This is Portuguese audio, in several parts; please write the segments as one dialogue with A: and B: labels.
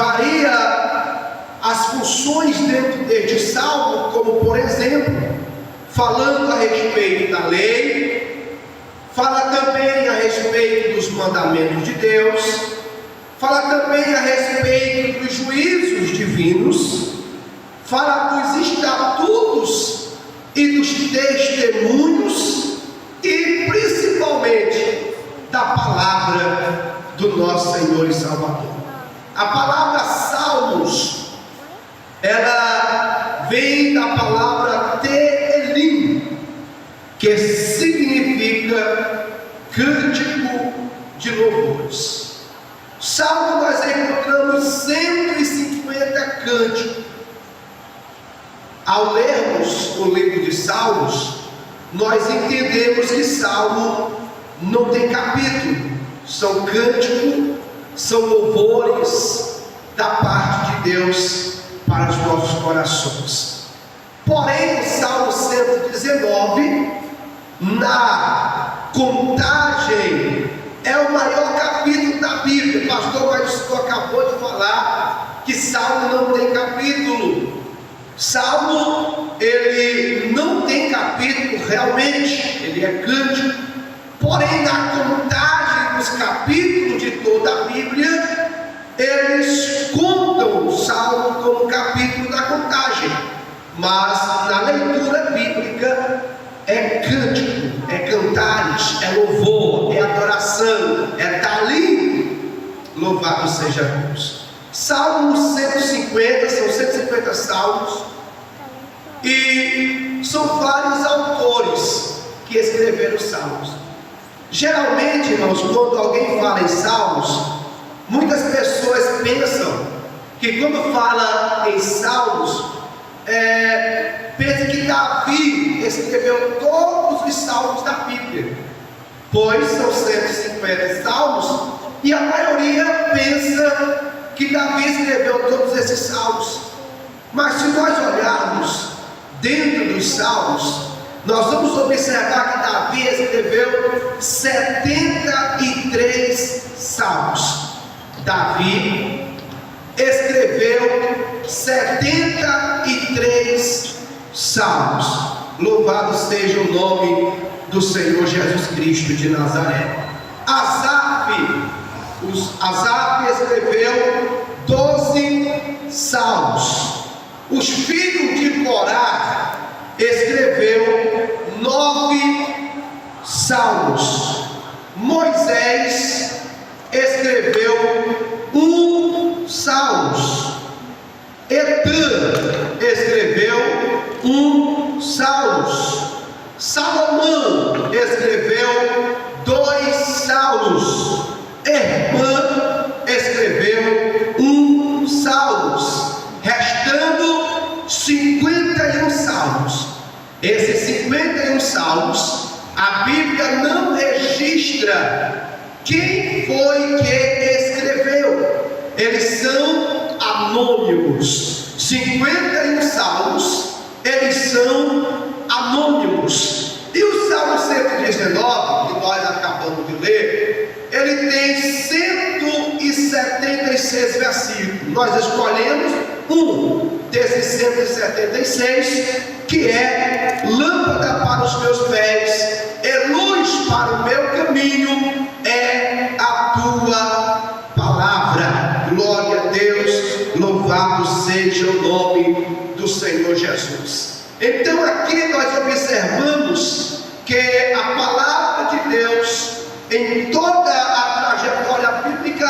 A: varia as funções dentro deste salmo, como por exemplo, falando a respeito da lei, fala também a respeito dos mandamentos de Deus, fala também a respeito dos juízos divinos, fala dos estatutos e dos testemunhos e principalmente da palavra do nosso Senhor e Salvador. A palavra Salmos, ela vem da palavra Teelim, que significa cântico de louvores. Salmo nós encontramos 150 cânticos. Ao lermos o livro de Salmos, nós entendemos que Salmo não tem capítulo, são cânticos, são louvores da parte de Deus para os nossos corações. Porém, o Salmo 119, na contagem, é o maior capítulo da Bíblia. O pastor Maestro acabou de falar que Salmo não tem capítulo. Salmo, ele não tem capítulo realmente, ele é cântico. Porém, na contagem dos capítulos de toda a Bíblia, eles contam o Salmo como capítulo da contagem, mas na leitura bíblica é cântico, é cantares, é louvor, é adoração, é talim. Louvado seja Deus. Salmo 150, são 150 salmos, e são vários autores que escreveram salmos. Geralmente, irmãos, quando alguém fala em salmos, muitas pessoas pensam que quando fala em salmos, pensa que Davi escreveu todos os salmos da Bíblia, pois são 150 salmos, e a maioria pensa que Davi escreveu todos esses salmos. Mas se nós olharmos dentro dos salmos, nós vamos observar que Davi escreveu 73 salmos. Davi escreveu 73 salmos. Louvado seja o nome do Senhor Jesus Cristo de Nazaré. Asaf escreveu 12 salmos. Os filhos de Corá escreveu 9 salmos. Moisés escreveu 1 salmos. Etã escreveu 1 salmos. Salomão escreveu 2 salmos. Hermã escreveu 1 salmos, restando 51 salmos. Esses 51 salmos, a Bíblia não registra quem foi que escreveu. Eles são anônimos. 51 salmos, eles são anônimos. E o Salmo 119, que nós acabamos de ler, ele tem 176 versículos. Nós escolhemos um desses 176, que é lâmpada para os meus pés e luz para o meu caminho é a tua palavra. Glória a Deus, louvado seja o nome do Senhor Jesus. Então aqui nós observamos que a palavra de Deus, em toda a trajetória bíblica,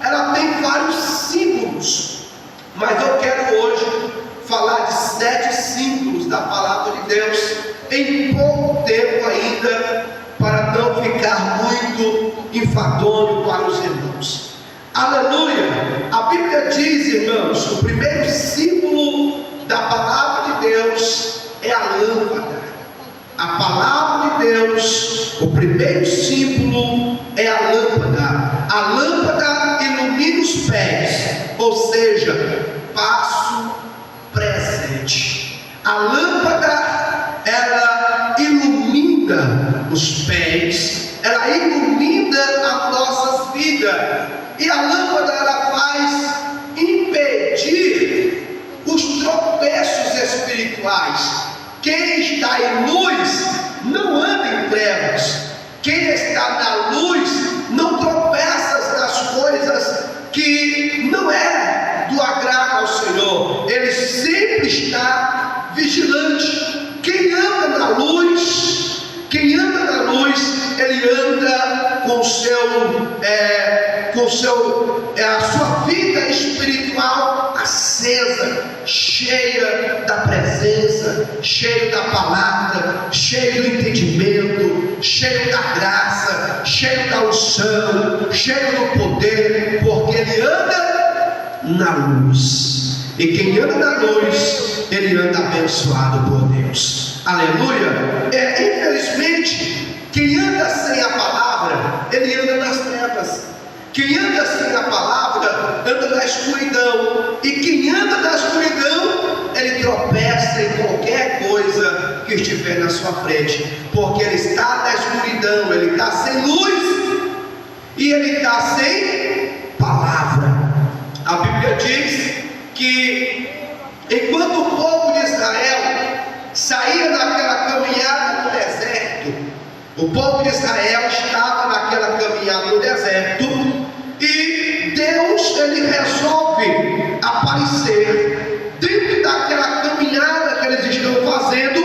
A: ela tem vários símbolos, mas eu quero hoje falar de 7 símbolos da palavra de Deus, em pouco tempo ainda, para não ficar muito enfadonho para os irmãos. Aleluia! A Bíblia diz, irmãos, o primeiro símbolo da palavra de Deus é a lâmpada. A palavra de Deus, o primeiro símbolo é a lâmpada. A lâmpada ilumina os pés, ou seja, passo presente. A lâmpada, ela ilumina os pés, ela ilumina as nossas vidas. E a lâmpada, ela faz quem está em luz não anda em trevas. Quem está na luz não tropeça nas coisas que não é do agrado ao Senhor. Ele sempre está vigilante. Quem anda na luz, ele anda com a sua vida espiritual acesa, cheia da presença, cheio da palavra, cheio do entendimento, cheio da graça, cheio da unção, cheio do poder, porque ele anda na luz. E quem anda na luz, ele anda abençoado por Deus. Aleluia. Infelizmente, quem anda sem a palavra, ele anda nas trevas. Quem anda sem a palavra, anda na escuridão. E quem anda na escuridão, ele tropeça em qualquer coisa que estiver na sua frente, porque ele está na escuridão, ele está sem luz e ele está sem palavra. A Bíblia diz que enquanto o povo de Israel saía naquela caminhada no deserto, o povo de Israel estava naquela caminhada no deserto, e Deus, ele resolve aparecer dentro daquela caminhada que eles estão fazendo,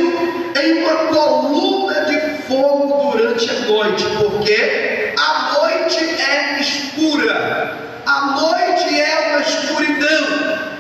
A: em uma coluna de fogo durante a noite, porque a noite é escura, a noite é uma escuridão,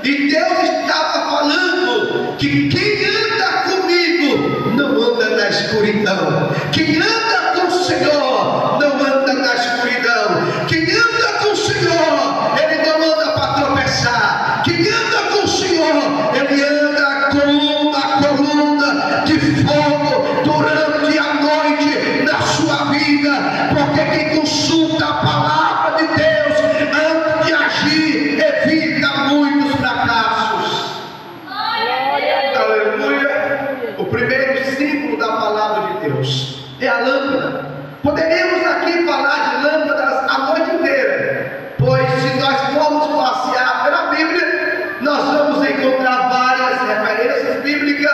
A: e Deus estava falando que quem anda comigo não anda na escuridão, quem anda com o Senhor não anda na escuridão, quem anda com o Senhor, ele não anda para tropeçar, quem anda com o Senhor, ele anda com uma coluna de fogo durante a noite na sua vida, porque quem consulta a palavra de Deus antes de agir evita muitos fracassos. Aleluia. O primeiro símbolo da palavra de Deus é a lâmpada. Poderíamos aqui falar de lâmpadas a noite inteira, pois se nós formos passear pela Bíblia, nós vamos encontrar várias referências bíblicas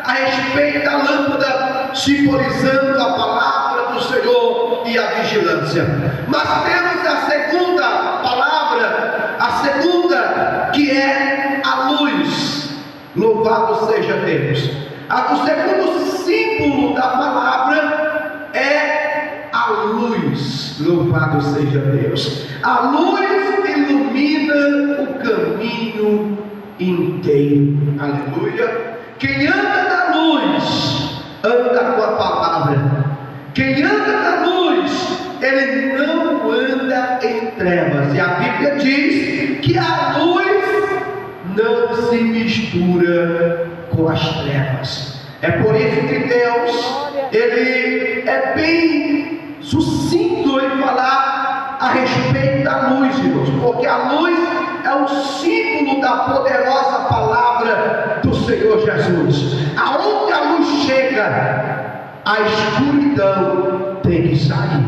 A: a respeito da lâmpada, simbolizando a palavra do Senhor e a vigilância. Mas temos a segunda palavra, a segunda, que é a luz. Louvado seja Deus. O segundo símbolo da palavra é a luz. Louvado seja Deus. A luz ilumina o caminho inteiro. Aleluia. Quem anda na luz, anda com a palavra. Quem anda na luz, ele não anda em trevas. E a Bíblia diz que a luz não se mistura com as trevas. É por isso que Deus, ele é bem sucinto em falar a respeito da luz, irmãos, porque a luz é um símbolo da poderosa palavra do Senhor Jesus. Aonde a luz chega, a escuridão tem que sair.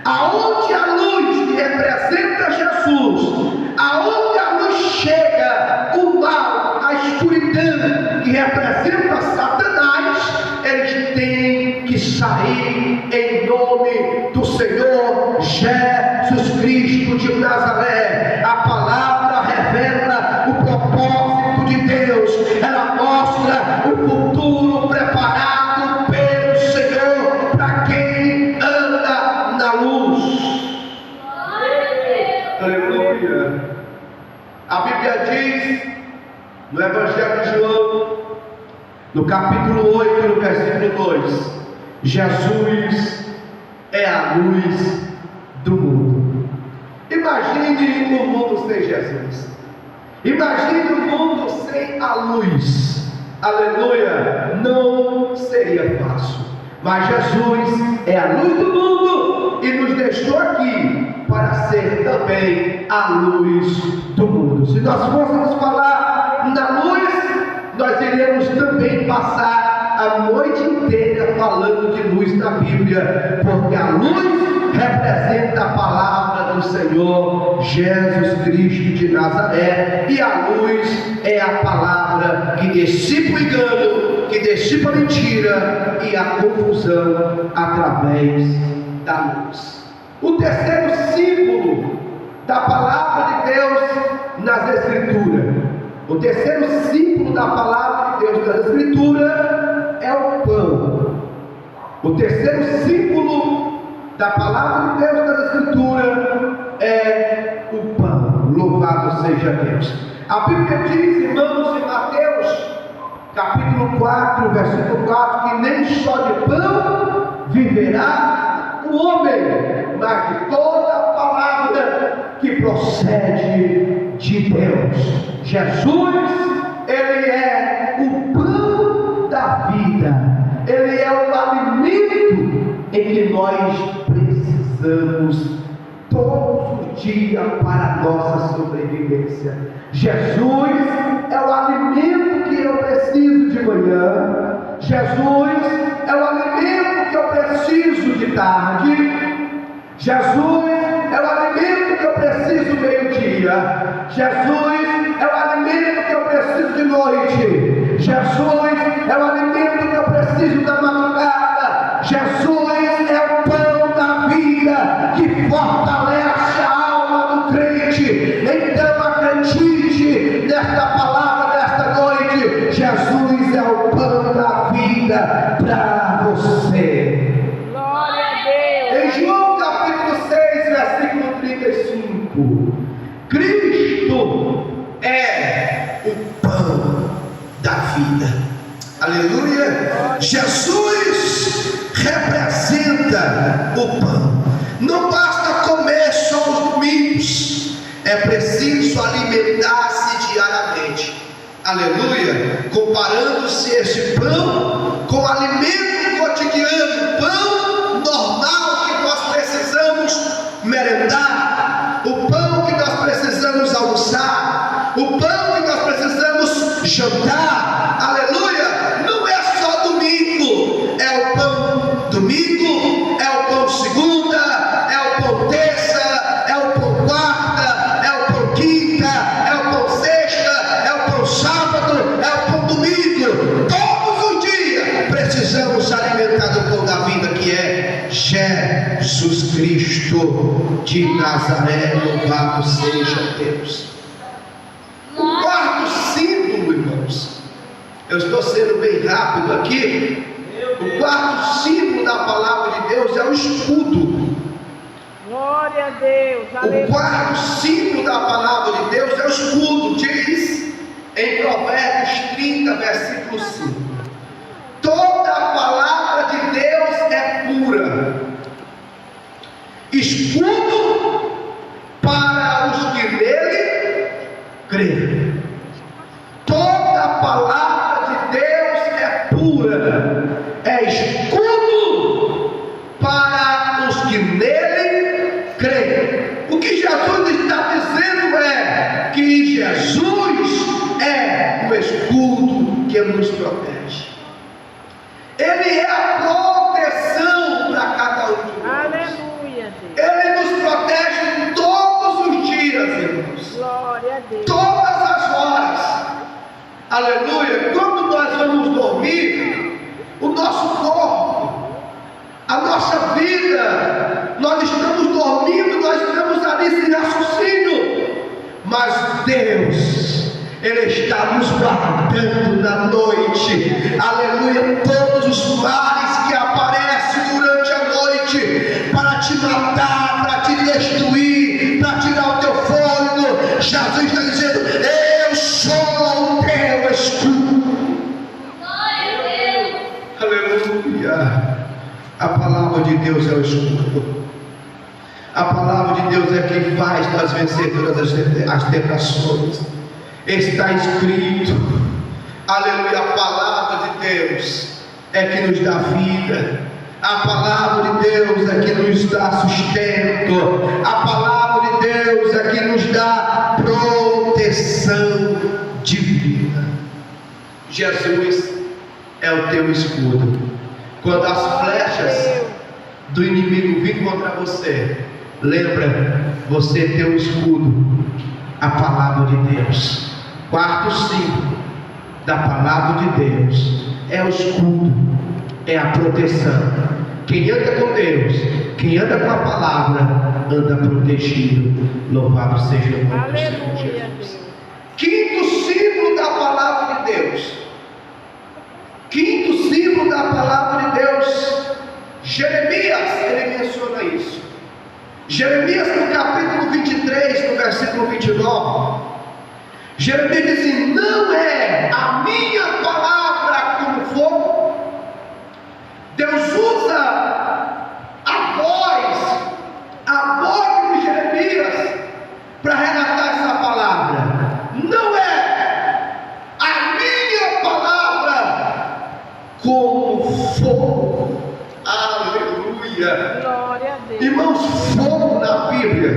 A: Aonde a luz que representa Jesus, aonde a luz chega, o mal, a escuridão que representa Satanás, eles têm que sair em nome do Senhor Jesus Cristo de Nazaré. A palavra revela o propósito de Deus, ela mostra o futuro preparado pelo Senhor para quem anda na luz. Aleluia. A Bíblia diz no Evangelho de João, no capítulo 8, no versículo 2, Jesus é a luz do mundo. Imagine o mundo sem Jesus. Imagine o mundo sem a luz. Aleluia. Não seria fácil. Mas Jesus é a luz do mundo e nos deixou aqui para ser também a luz do mundo. Se nós fôssemos falar na luz, nós iremos também passar a noite inteira falando de luz na Bíblia, porque a luz representa a palavra do Senhor Jesus Cristo de Nazaré, e a luz é a palavra que dissipa o engano, que dissipa a mentira e a confusão através da luz. O terceiro símbolo da palavra de Deus nas Escrituras. O terceiro símbolo da palavra de Deus nas Escrituras é o pão. O terceiro símbolo da palavra de Deus nas Escrituras é o pão. Louvado seja Deus. A Bíblia diz, irmãos, em Mateus capítulo 4, versículo 4, que nem só de pão viverá o homem, mas de toda a palavra que procede de Deus. Jesus, Ele é o pão da vida, Ele é o alimento em que nós precisamos todos os dias para a nossa sobrevivência. Jesus é o alimento que eu preciso de manhã, Jesus é o alimento que eu preciso de tarde, Jesus é o alimento que eu preciso meio-dia, Jesus é o alimento que eu preciso de noite, Jesus é o alimento que eu preciso da madrugada, Jesus é o pão da vida que fortalece a alma do crente. Então acredite nesta palavra desta noite, Jesus é o pão da vida para você.
B: Glória a Deus.
A: Em João capítulo 6, versículo 35, Cristo é o pão da vida. Aleluia. Jesus representa o pão. Não basta comer só os domingos, é preciso alimentar-se diariamente. Aleluia. Comparando-se esse pão com o alimento cotidiano, pão normal que nós precisamos merendar, o pão que nós precisamos almoçar, o pão que nós precisamos jantar. Aleluia. Não é só domingo, é o pão domingo, é o pão segunda, é o pão terça, é o pão quarta, é o pão quinta, é o pão sexta, é o pão sábado, é o pão domingo. Todos os dias precisamos alimentar do pão da vida, que é Jesus Cristo de Nazaré. Louvado seja Deus. O quarto símbolo, irmãos, eu estou sendo bem rápido aqui. O quarto símbolo da palavra de Deus é o escudo.
B: Glória a Deus.
A: O quarto símbolo da palavra de Deus é o escudo. Diz em Provérbios 30, versículo 5: toda a palavra de Deus é pura, escudo para os que nele creem. Toda a palavra de Deus é pura, é escudo para os que nele creem. O que Jesus está dizendo é que Jesus é o escudo que nos protege. Ele é a proteção para cada um de nós.
B: Aleluia, Deus.
A: Ele nos protege todos os dias, irmãos.
B: Glória a Deus.
A: Todas as horas. Aleluia. Quando nós vamos dormir, o nosso corpo, a nossa vida, nós estamos dormindo, nós estamos ali sem raciocínio, mas Deus, Ele está nos guardando na noite. Aleluia. Todos os males que aparecem durante a noite para te matar, para te destruir, para tirar o teu fôlego, Jesus está dizendo: eu sou o teu escudo. Aleluia. A palavra de Deus é o escudo. A palavra de Deus é quem faz nós vencer todas as tentações. Está escrito, aleluia, a palavra de Deus é que nos dá vida, a palavra de Deus é que nos dá sustento, a palavra de Deus é que nos dá proteção divina. Jesus é o teu escudo. Quando as flechas do inimigo virem contra você, lembra, você tem o escudo, a palavra de Deus. Quarto símbolo da palavra de Deus é o escudo, é a proteção. Quem anda com Deus, quem anda com a palavra, anda protegido. Louvado seja o nome do Senhor Jesus. Quinto símbolo da palavra de Deus. Quinto símbolo da palavra de Deus. Jeremias, ele menciona isso. Jeremias no capítulo 23, no versículo 29. Jeremias diz assim: não é a minha palavra como fogo. Deus usa a boca de Jeremias para relatar essa palavra. Não é a minha palavra como fogo. Aleluia.
B: Glória a Deus.
A: Irmãos, fogo na Bíblia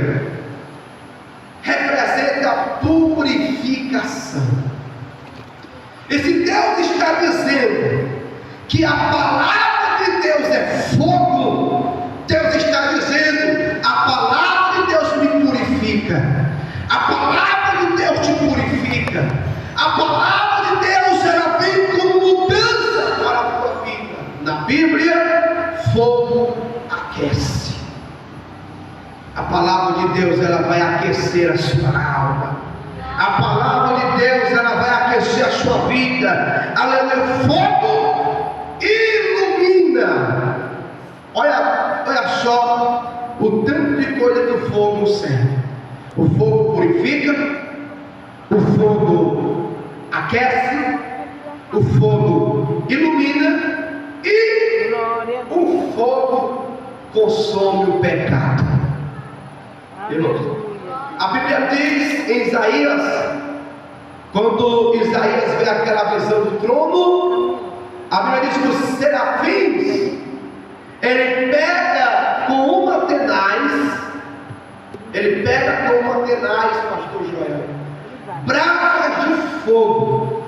A: representa purificação. E se Deus está dizendo que a palavra de Deus é fogo, Deus está dizendo: a palavra de Deus me purifica. A palavra de Deus te purifica. A palavra de Deus, ela vem como mudança para a tua vida. Na Bíblia, fogo aquece. A palavra de Deus, ela vai aquecer a sua alma. A palavra de Deus, ela vai aquecer a sua vida. Aleluia. Fogo ilumina. Olha só o tanto de coisa que o fogo serve. O fogo purifica, o fogo aquece, o fogo ilumina e o fogo consome o pecado. Irmãos, a Bíblia diz em Isaías, quando Isaías vê aquela visão do trono, a Bíblia diz que os serafins, ele pega com uma tenaz, pastor Joel, brasas de fogo,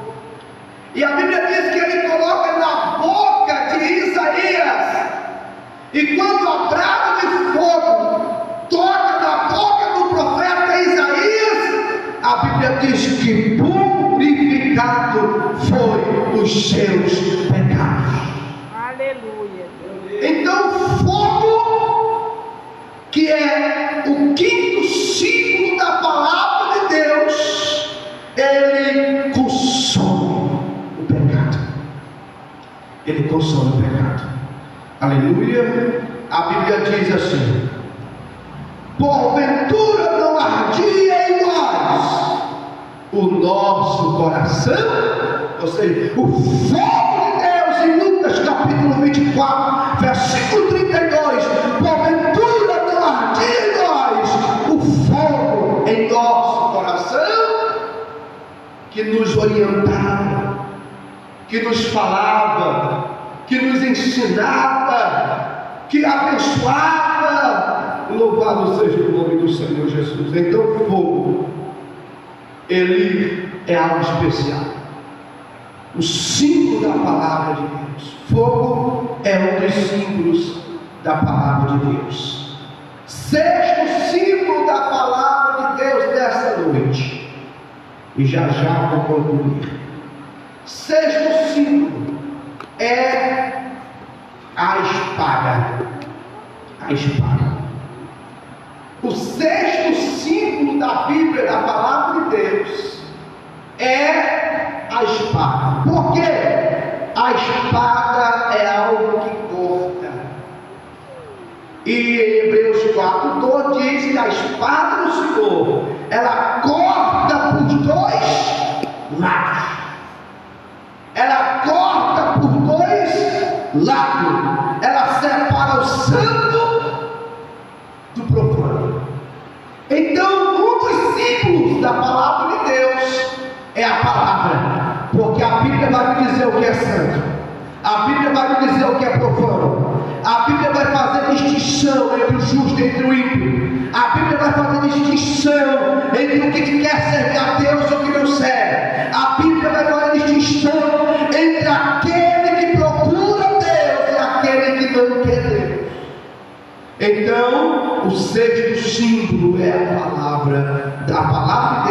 A: e a Bíblia diz que ele coloca na boca de Isaías, e quando a brasa de fogo toca na boca do profeta Isaías, a Bíblia diz que purificado foi os seus pecados.
B: Aleluia.
A: Então, fogo, que é o quinto símbolo da palavra de Deus, ele consome o pecado. Ele consome o pecado. Aleluia. A Bíblia diz assim: porventura não ardia em nós o nosso coração? Ou seja, o fogo de Deus, em Lucas capítulo 24, versículo 32. Porventura não ardia em nós o fogo em nosso coração, que nos orientava, que nos falava, que nos ensinava, que abençoava. Louvado seja o nome do Senhor Jesus. Então, o fogo, ele é algo especial. O símbolo da palavra de Deus. Fogo é um dos símbolos da palavra de Deus. Sexto símbolo da palavra de Deus dessa noite, e já vou concluir. Sexto símbolo é a espada. A espada. O sexto símbolo da Bíblia, da palavra de Deus, é a espada. Por quê? A espada é algo que corta. E em Hebreus 4:2 diz que a espada do Senhor, ela corta por dois lados. Ela corta por dois lados. Ela separa o santo do profano. Então, um dos símbolos da palavra de Deus é a palavra, porque a Bíblia vai me dizer o que é santo, a Bíblia vai me dizer o que é profano, a Bíblia vai fazer distinção entre o justo e entre o ímpio, a Bíblia vai fazer distinção entre o que quer servir a Deus e o que não serve, a Bíblia vai fazer distinção entre aquele que procura Deus e aquele que não quer Deus. Então, o sexto símbolo é a palavra de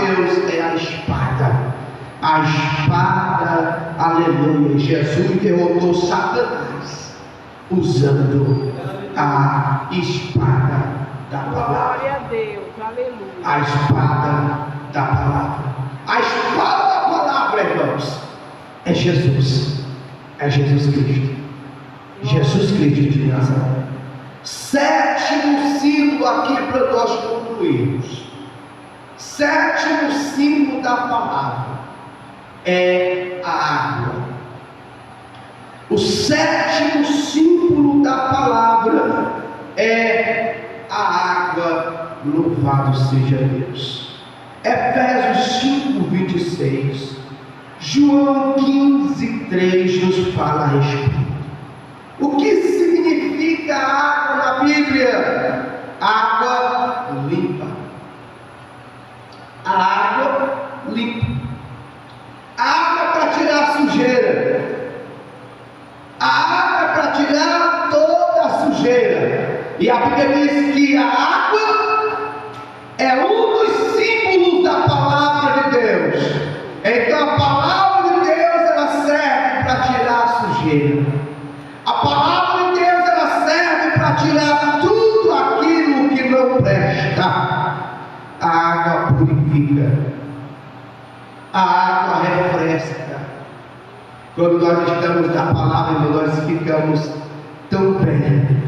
A: Deus, é a espada. a espada, aleluia. Jesus derrotou Satanás usando a espada da palavra.
B: Glória a Deus. Aleluia.
A: A espada da palavra. A espada da palavra, irmãos, é Jesus. É Jesus Cristo. Jesus Cristo de Nazaré. Sétimo símbolo aqui para nós concluirmos. Sétimo símbolo da palavra é a água. O sétimo símbolo da palavra é a água. Louvado seja Deus. Efésios 5:26, João 15:3 nos fala a respeito. O que significa água na Bíblia? Água limpa. A água limpa. A água para tirar a sujeira. A água para tirar toda a sujeira. E a Bíblia diz que a água é um dos símbolos da palavra de Deus. Então a palavra de Deus ela serve para tirar a sujeira. A palavra de Deus ela serve para tirar tudo aquilo que não presta. A água purifica. A água refresca. Quando nós estamos na palavra, nós ficamos tão bem.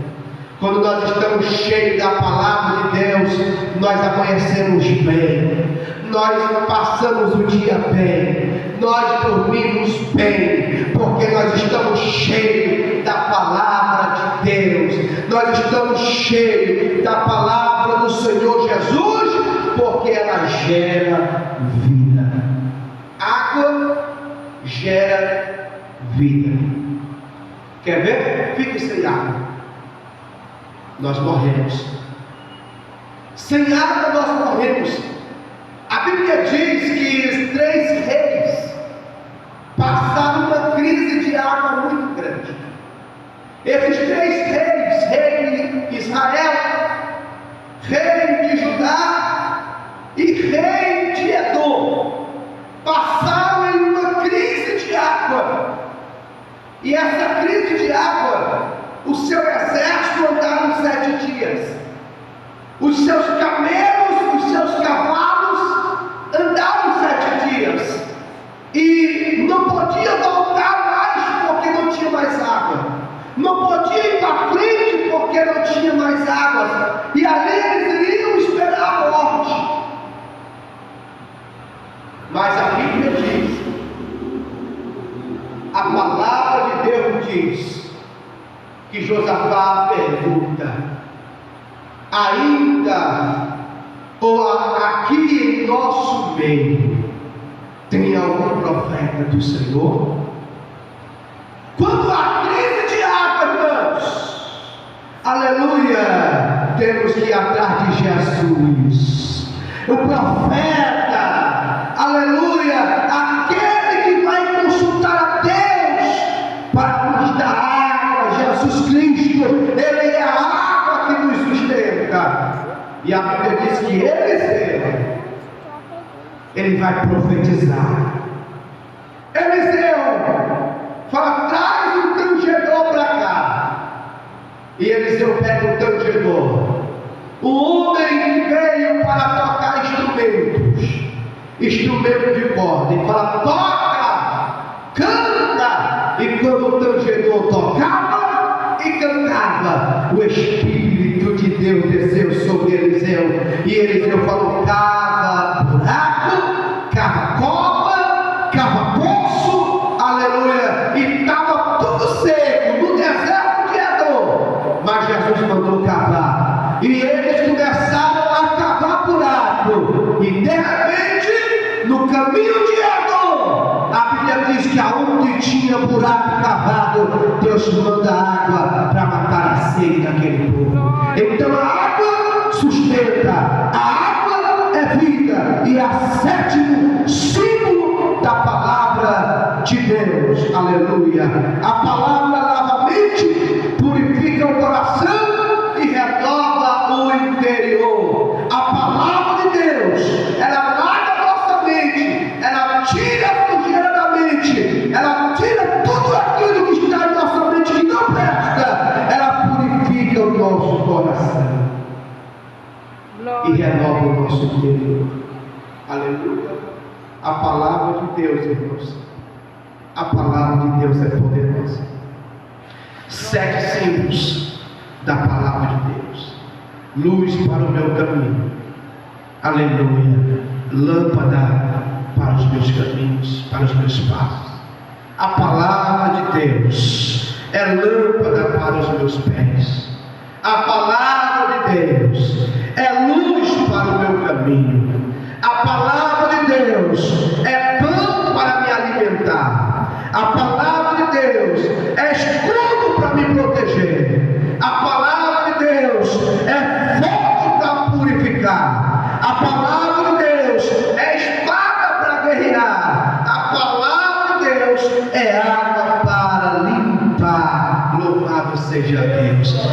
A: Quando nós estamos cheios da palavra de Deus, nós amanhecemos bem, nós passamos o dia bem, nós dormimos bem, porque nós estamos cheios da palavra de Deus, nós estamos cheios da palavra do Senhor Jesus, porque ela gera vida. Água gera vida. Quer ver? Fique sem água, nós morremos. Sem água nós morremos. A Bíblia diz que os 3 reis passaram uma crise de água muito grande. Esses 3 reis, rei de Israel, rei de Judá e rei de Edom, passaram em uma crise de água. E essa crise de água, o seu exército andaram 7 dias. Os seus camelos, os seus cavalos andaram 7 dias. E não podia voltar mais porque não tinha mais água. Não podia ir para frente porque não tinha mais água. E ali eles iriam esperar a morte. Mas a Bíblia diz, a palavra de Deus diz, que Josafá pergunta: ainda ou aqui em nosso meio tem algum profeta do Senhor? Quando há crise de água, irmãos, aleluia, temos que ir atrás de Jesus, o profeta, aleluia, aquele que vai consultar a Deus para nos dar água. Jesus Cristo, Ele é a água que nos sustenta. E a Bíblia diz que Ele vai profetizar. Eliseu fala: traz um tangedor para cá. E Eliseu pega o tangedor. O homem veio para tocar instrumentos de corda, e fala: toca, canta. E quando o tangedor tocava e cantava, o Espírito de Deus desceu sobre Eliseu, e Eliseu falou: cava buraco, cava cova, cava poço, aleluia, e estava tudo seco no deserto de Edom. Mas Jesus mandou cavar, e eles começaram a cavar buraco, e de repente, no caminho de Edom, a Bíblia diz que aonde tinha buraco cavado, Deus manda água para matar a sede daquele povo. Então a água sustenta, a água é vida, e a 7º símbolo da palavra de Deus, aleluia. A palavra lava a mente, purifica o coração e renova o interior. A palavra de Deus, ela lava a nossa mente, ela tira interior. Aleluia. A palavra de Deus, irmãos, a palavra de Deus é poderosa. 7 símbolos da palavra de Deus: luz para o meu caminho, aleluia, lâmpada para os meus caminhos, para os meus passos. A palavra de Deus é lâmpada para os meus pés. A palavra de Deus é luz para o meu caminho. A palavra de Deus é pão para me alimentar. A palavra de Deus é escudo para me proteger. A palavra de Deus é fogo para purificar. A palavra de Deus é espada para guerrear. A palavra de Deus é água para limpar. Louvado seja Deus.